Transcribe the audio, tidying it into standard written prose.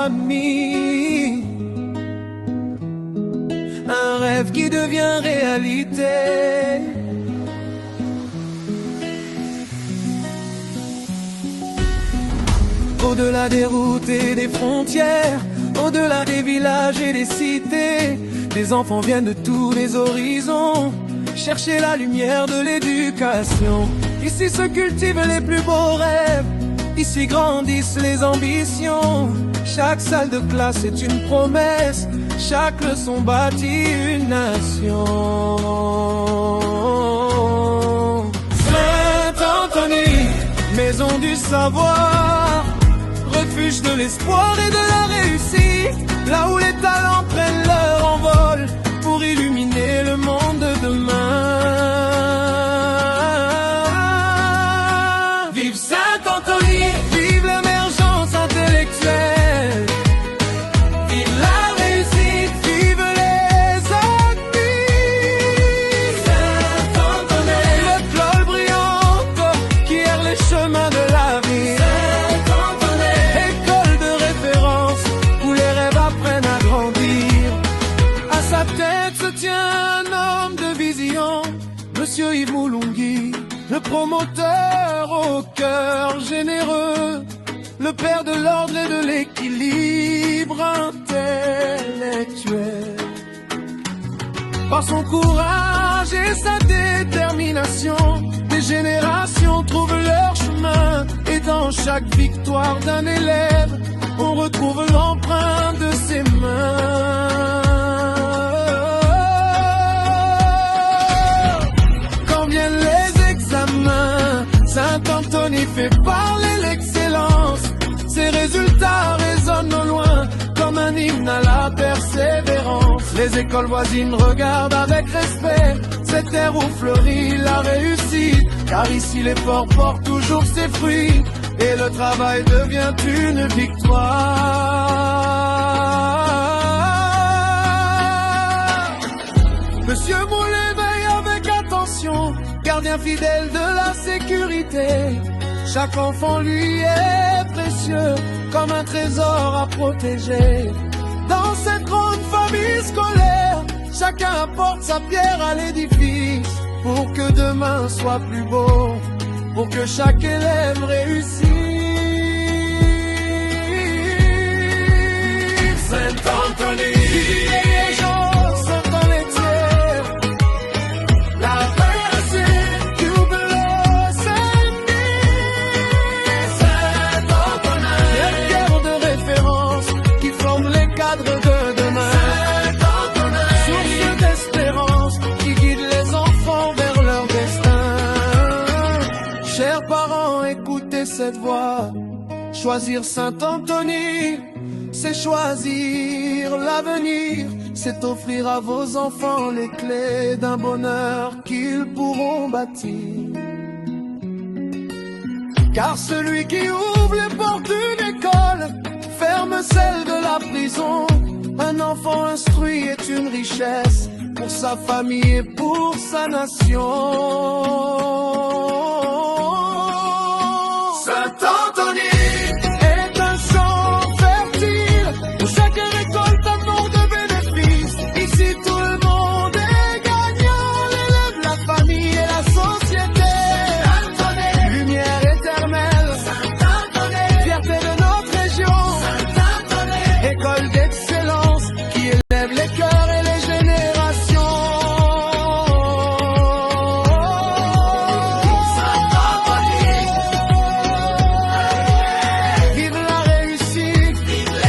famille. Un rêve qui devient réalité. Au-delà des routes et des frontières, au-delà des villages et des cités, des enfants viennent de tous les horizons chercher la lumière de l'éducation. Ici se cultivent les plus beaux rêves, ici grandissent les ambitions. Chaque salle de classe est une promesse, chaque leçon bâtit une nation. Saint-Anthony, maison du savoir, refuge de l'espoir et de la réussite, là où les talents prennent leur envol pour illuminer le monde de demain. Vive Saint-Anthony, vive l'émergence intellectuelle, vive la réussite, vive les amis. Saint-Anthony, l'école brillante qui erre les chemins de la vie. Saint-Anthony, école de référence où les rêves apprennent à grandir. À sa tête se tient un homme de vision, Monsieur Yves Moulungui, le promoteur au cœur généreux, le père de l'ordre et de l'équilibre intellectuel. Par son courage et sa détermination, des générations trouvent leur chemin. Et dans chaque victoire d'un élève, on retrouve l'empreinte de ses mains. Quand viennent les examens, Saint-Anthony fait parler l'excellence. Ses résultats résonnent au loin comme un hymne à la persévérance. Les écoles voisines regardent avec respect cette terre où fleurit la réussite, car ici l'effort porte toujours ses fruits et le travail devient une victoire. Monsieur Moulet veille avec attention, gardien fidèle de la sécurité. Chaque enfant lui est précieux, comme un trésor à protéger. Dans cette grande famille scolaire, chacun apporte sa pierre à l'édifice, pour que demain soit plus beau, pour que chaque élève réussisse. Saint-Anthony, les gens sont dans les tiers, la réussite du below Saint-Anthony, les pierres de référence qui forment les cadres de demain. Saint-Anthony, source d'espérance qui guide les enfants vers leur destin. Chers parents, écoutez cette voix. Choisir Saint-Anthony, c'est choisir l'avenir, c'est offrir à vos enfants les clés d'un bonheur qu'ils pourront bâtir. Car celui qui ouvre les portes d'une école ferme celle de la prison. Un enfant instruit est une richesse pour sa famille et pour sa nation. Saint-Anthony,